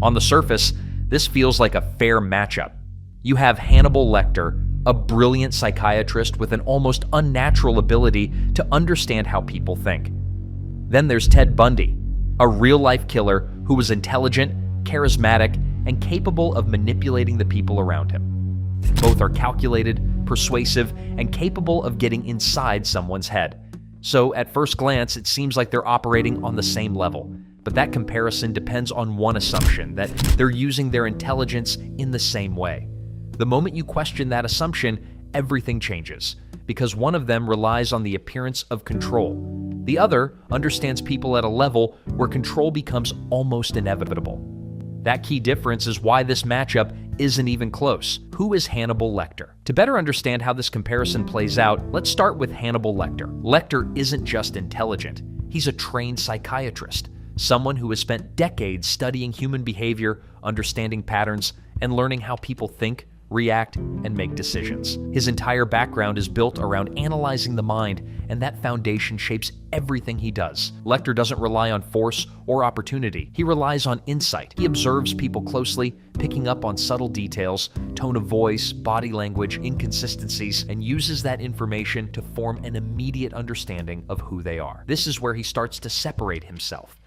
On the surface, this feels like a fair matchup. You have Hannibal Lecter, a brilliant psychiatrist with an almost unnatural ability to understand how people think. Then there's Ted Bundy, a real-life killer who was intelligent, charismatic, and capable of manipulating the people around him. Both are calculated, persuasive, and capable of getting inside someone's head. So at first glance, it seems like they're operating on the same level. But that comparison depends on one assumption, that they're using their intelligence in the same way. The moment you question that assumption, everything changes, because one of them relies on the appearance of control. The other understands people at a level where control becomes almost inevitable. That key difference is why this matchup isn't even close. Who is Hannibal Lecter? To better understand how this comparison plays out, let's start with Hannibal Lecter. Lecter isn't just intelligent. He's a trained psychiatrist, someone who has spent decades studying human behavior, understanding patterns, and learning how people think, react, and make decisions. His entire background is built around analyzing the mind, and that foundation shapes everything he does. Lecter doesn't rely on force or opportunity. He relies on insight. He observes people closely, picking up on subtle details, tone of voice, body language, inconsistencies, and uses that information to form an immediate understanding of who they are. This is where he starts to separate himself.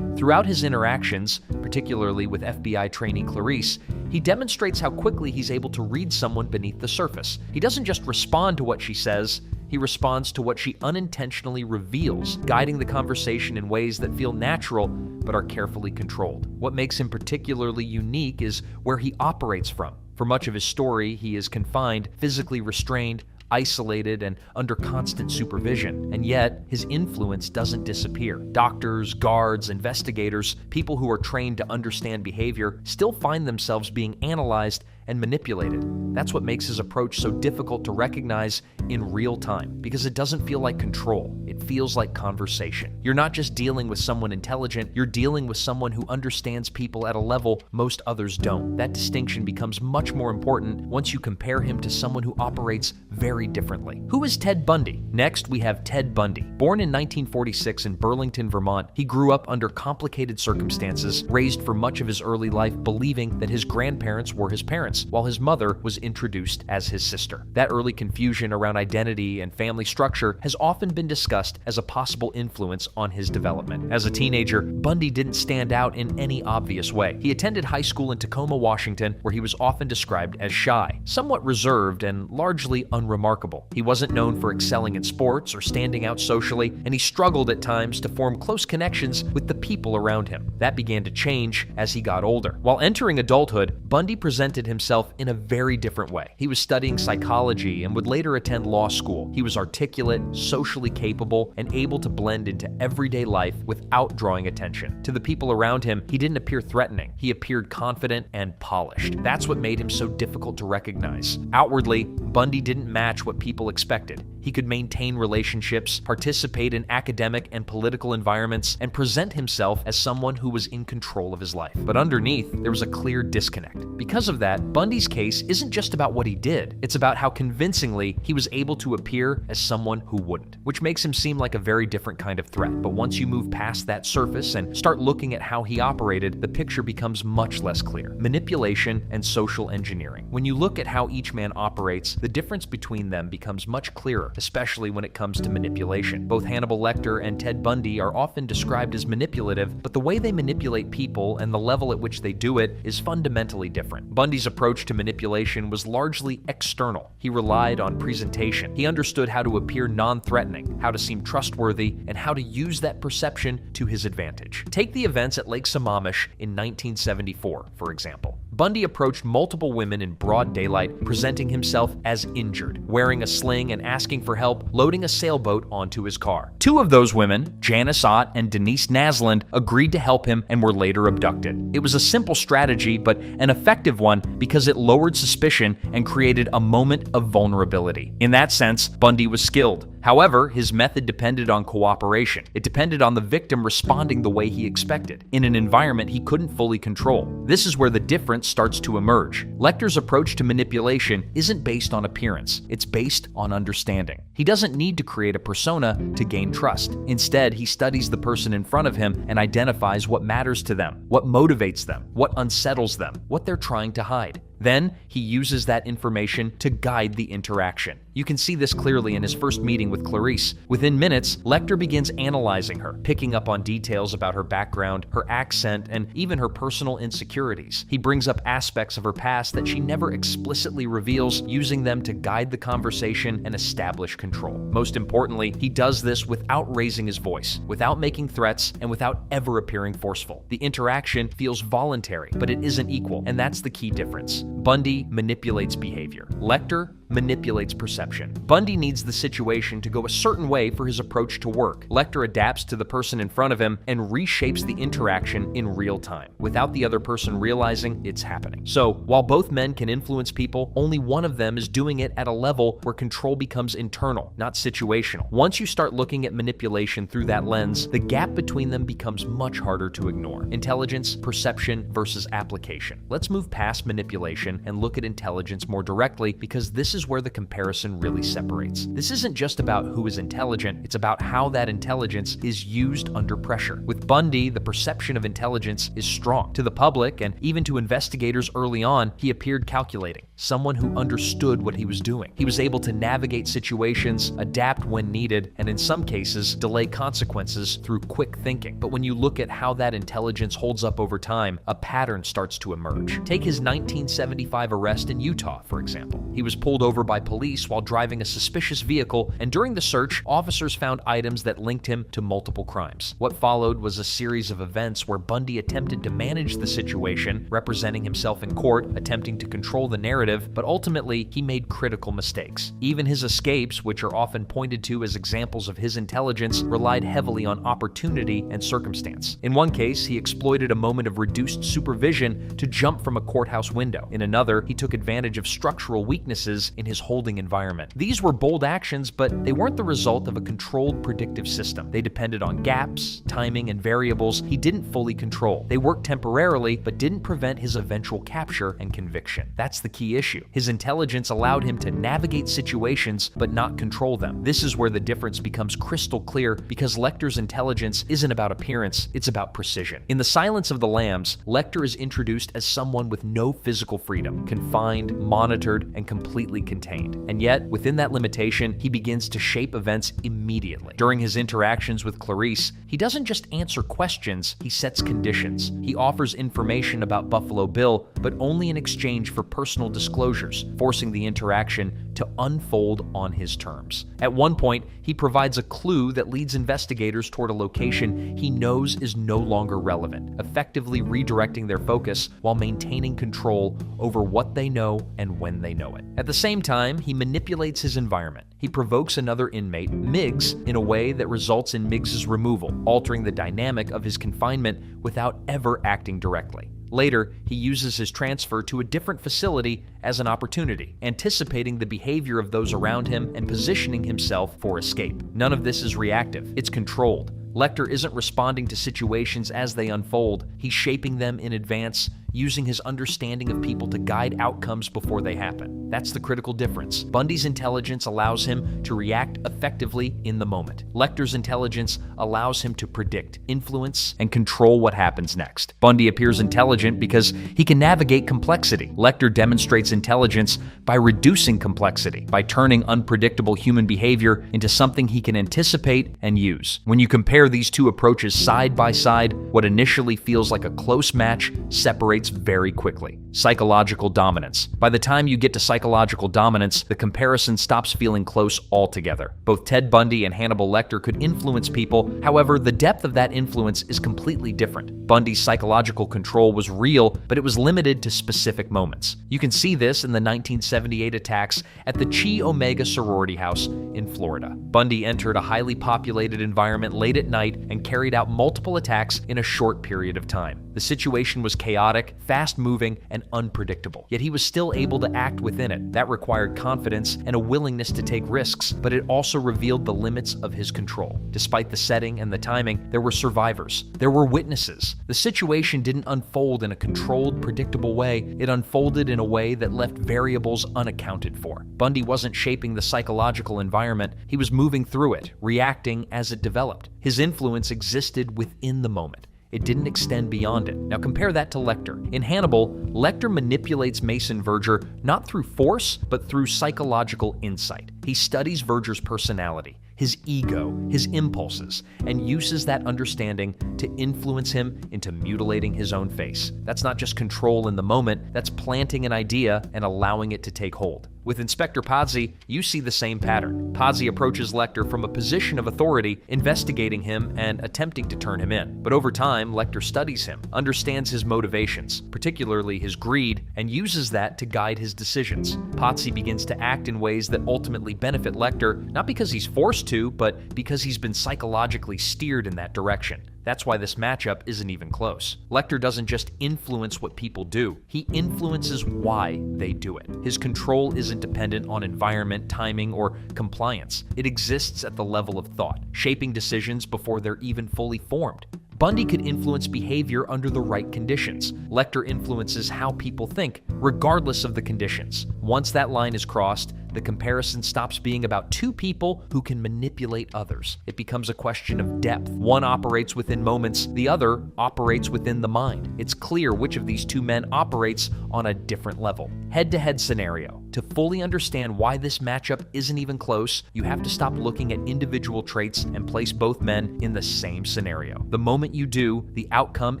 Throughout his interactions, particularly with FBI trainee Clarice, he demonstrates how quickly he's able to read someone beneath the surface. He doesn't just respond to what she says, he responds to what she unintentionally reveals, guiding the conversation in ways that feel natural but are carefully controlled. What makes him particularly unique is where he operates from. For much of his story, he is confined, physically restrained, isolated, and under constant supervision. And yet, his influence doesn't disappear. Doctors, guards, investigators, people who are trained to understand behavior still find themselves being analyzed and manipulated. That's what makes his approach so difficult to recognize in real time, because it doesn't feel like control. It feels like conversation. You're not just dealing with someone intelligent, you're dealing with someone who understands people at a level most others don't. That distinction becomes much more important once you compare him to someone who operates very differently. Who is Ted Bundy? Next, we have Ted Bundy. Born in 1946 in Burlington, Vermont, he grew up under complicated circumstances, raised for much of his early life believing that his grandparents were his parents, while his mother was introduced as his sister. That early confusion around identity and family structure has often been discussed as a possible influence on his development. As a teenager, Bundy didn't stand out in any obvious way. He attended high school in Tacoma, Washington, where he was often described as shy, somewhat reserved, and largely unremarkable. He wasn't known for excelling in sports or standing out socially, and he struggled at times to form close connections with the people around him. That began to change as he got older. While entering adulthood, Bundy presented himself in a very different way. He was studying psychology and would later attend law school. He was articulate, socially capable, and able to blend into everyday life without drawing attention. To the people around him, he didn't appear threatening. He appeared confident and polished. That's what made him so difficult to recognize. Outwardly, Bundy didn't match what people expected. He could maintain relationships, participate in academic and political environments, and present himself as someone who was in control of his life. But underneath, there was a clear disconnect. Because of that, Bundy's case isn't just about what he did, it's about how convincingly he was able to appear as someone who wouldn't, which makes him seem like a very different kind of threat. But once you move past that surface and start looking at how he operated, the picture becomes much less clear. Manipulation and social engineering. When you look at how each man operates, the difference between them becomes much clearer, especially when it comes to manipulation. Both Hannibal Lecter and Ted Bundy are often described as manipulative, but the way they manipulate people and the level at which they do it is fundamentally different. Bundy's approach to manipulation was largely external. He relied on presentation. He understood how to appear non-threatening, how to seem trustworthy, and how to use that perception to his advantage. Take the events at Lake Sammamish in 1974, for example. Bundy approached multiple women in broad daylight, presenting himself as injured, wearing a sling and asking for help loading a sailboat onto his car. Two of those women, Janice Ott and Denise Naslund, agreed to help him and were later abducted. It was a simple strategy, but an effective one because it lowered suspicion and created a moment of vulnerability. In that sense, Bundy was skilled. However, his method depended on cooperation. It depended on the victim responding the way he expected, in an environment he couldn't fully control. This is where the difference starts to emerge. Lecter's approach to manipulation isn't based on appearance, it's based on understanding. He doesn't need to create a persona to gain trust. Instead, he studies the person in front of him and identifies what matters to them, what motivates them, what unsettles them, what they're trying to hide. Then, he uses that information to guide the interaction. You can see this clearly in his first meeting with Clarice. Within minutes, Lecter begins analyzing her, picking up on details about her background, her accent, and even her personal insecurities. He brings up aspects of her past that she never explicitly reveals, using them to guide the conversation and establish control. Most importantly, he does this without raising his voice, without making threats, and without ever appearing forceful. The interaction feels voluntary, but it isn't equal, and that's the key difference. Bundy manipulates behavior. Lecter manipulates perception. Bundy needs the situation to go a certain way for his approach to work. Lecter adapts to the person in front of him and reshapes the interaction in real time, without the other person realizing it's happening. So, while both men can influence people, only one of them is doing it at a level where control becomes internal, not situational. Once you start looking at manipulation through that lens, the gap between them becomes much harder to ignore. Intelligence, perception versus application. Let's move past manipulation and look at intelligence more directly, because this is where the comparison really separates. This isn't just about who is intelligent, it's about how that intelligence is used under pressure. With Bundy, the perception of intelligence is strong. To the public, and even to investigators early on, he appeared calculating, someone who understood what he was doing. He was able to navigate situations, adapt when needed, and in some cases, delay consequences through quick thinking. But when you look at how that intelligence holds up over time, a pattern starts to emerge. Take his 1975 arrest in Utah, for example. He was pulled over by police while driving a suspicious vehicle, and during the search, officers found items that linked him to multiple crimes. What followed was a series of events where Bundy attempted to manage the situation, representing himself in court, attempting to control the narrative, but ultimately, he made critical mistakes. Even his escapes, which are often pointed to as examples of his intelligence, relied heavily on opportunity and circumstance. In one case, he exploited a moment of reduced supervision to jump from a courthouse window. In another, he took advantage of structural weaknesses in his holding environment. These were bold actions, but they weren't the result of a controlled predictive system. They depended on gaps, timing, and variables he didn't fully control. They worked temporarily, but didn't prevent his eventual capture and conviction. That's the key issue. His intelligence allowed him to navigate situations, but not control them. This is where the difference becomes crystal clear, because Lecter's intelligence isn't about appearance, it's about precision. In The Silence of the Lambs, Lecter is introduced as someone with no physical freedom, confined, monitored, and completely contained. And yet, within that limitation, he begins to shape events immediately. During his interactions with Clarice, he doesn't just answer questions, he sets conditions. He offers information about Buffalo Bill, but only in exchange for personal disclosures, forcing the interaction to unfold on his terms. At one point, he provides a clue that leads investigators toward a location he knows is no longer relevant, effectively redirecting their focus while maintaining control over what they know and when they know it. At the same time, he manipulates his environment. He provokes another inmate, Miggs, in a way that results in Miggs's removal, altering the dynamic of his confinement without ever acting directly. Later, he uses his transfer to a different facility as an opportunity, anticipating the behavior of those around him and positioning himself for escape. None of this is reactive, it's controlled. Lecter isn't responding to situations as they unfold, he's shaping them in advance, using his understanding of people to guide outcomes before they happen. That's the critical difference. Bundy's intelligence allows him to react effectively in the moment. Lecter's intelligence allows him to predict, influence, and control what happens next. Bundy appears intelligent because he can navigate complexity. Lecter demonstrates intelligence by reducing complexity, by turning unpredictable human behavior into something he can anticipate and use. When you compare these two approaches side by side, what initially feels like a close match separates very quickly. Psychological dominance. By the time you get to psychological dominance, the comparison stops feeling close altogether. Both Ted Bundy and Hannibal Lecter could influence people, however, the depth of that influence is completely different. Bundy's psychological control was real, but it was limited to specific moments. You can see this in the 1978 attacks at the Chi Omega sorority house in Florida. Bundy entered a highly populated environment late at night and carried out multiple attacks in a short period of time. The situation was chaotic, chaotic, fast-moving, and unpredictable. Yet he was still able to act within it. That required confidence and a willingness to take risks, but it also revealed the limits of his control. Despite the setting and the timing, there were survivors. There were witnesses. The situation didn't unfold in a controlled, predictable way. It unfolded in a way that left variables unaccounted for. Bundy wasn't shaping the psychological environment. He was moving through it, reacting as it developed. His influence existed within the moment. It didn't extend beyond it. Now compare that to Lecter. In Hannibal, Lecter manipulates Mason Verger not through force, but through psychological insight. He studies Verger's personality, his ego, his impulses, and uses that understanding to influence him into mutilating his own face. That's not just control in the moment, that's planting an idea and allowing it to take hold. With Inspector Pazzi, you see the same pattern. Pazzi approaches Lecter from a position of authority, investigating him and attempting to turn him in. But over time, Lecter studies him, understands his motivations, particularly his greed, and uses that to guide his decisions. Pazzi begins to act in ways that ultimately benefit Lecter, not because he's forced to, but because he's been psychologically steered in that direction. That's why this matchup isn't even close. Lecter doesn't just influence what people do, he influences why they do it. His control isn't dependent on environment, timing, or compliance. It exists at the level of thought, shaping decisions before they're even fully formed. Bundy could influence behavior under the right conditions. Lecter influences how people think, regardless of the conditions. Once that line is crossed, the comparison stops being about two people who can manipulate others. It becomes a question of depth. One operates within moments, the other operates within the mind. It's clear which of these two men operates on a different level. Head-to-head scenario. To fully understand why this matchup isn't even close, you have to stop looking at individual traits and place both men in the same scenario. The moment you do, the outcome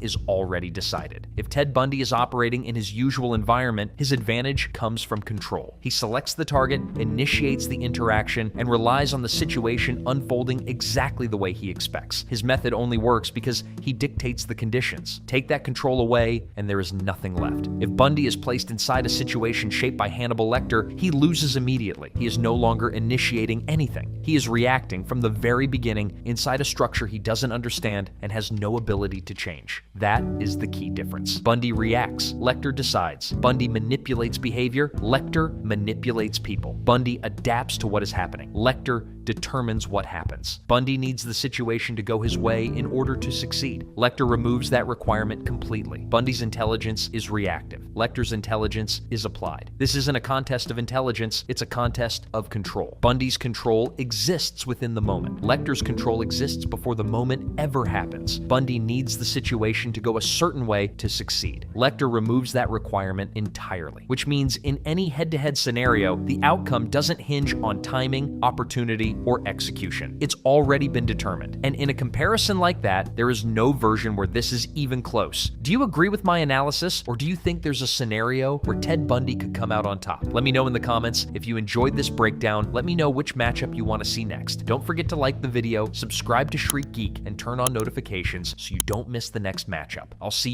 is already decided. If Ted Bundy is operating in his usual environment, his advantage comes from control. He selects the target, initiates the interaction, and relies on the situation unfolding exactly the way he expects. His method only works because he dictates the conditions. Take that control away, and there is nothing left. If Bundy is placed inside a situation shaped by Hannibal Lecter, he loses immediately. He is no longer initiating anything. He is reacting from the very beginning inside a structure he doesn't understand and has no ability to change. That is the key difference. Bundy reacts. Lecter decides. Bundy manipulates behavior. Lecter manipulates people. Bundy adapts to what is happening. Lecter determines what happens. Bundy needs the situation to go his way in order to succeed. Lecter removes that requirement completely. Bundy's intelligence is reactive. Lecter's intelligence is applied. This isn't a contest of intelligence, it's a contest of control. Bundy's control exists within the moment. Lecter's control exists before the moment ever happens. Bundy needs the situation to go a certain way to succeed. Lecter removes that requirement entirely, which means in any head-to-head scenario, the outcome doesn't hinge on timing, opportunity, or execution. It's already been determined. And in a comparison like that, there is no version where this is even close. Do you agree with my analysis, or do you think there's a scenario where Ted Bundy could come out on top? Let me know in the comments. If you enjoyed this breakdown, let me know which matchup you want to see next. Don't forget to like the video, subscribe to Shriek Geek, and turn on notifications so you don't miss the next matchup. I'll see you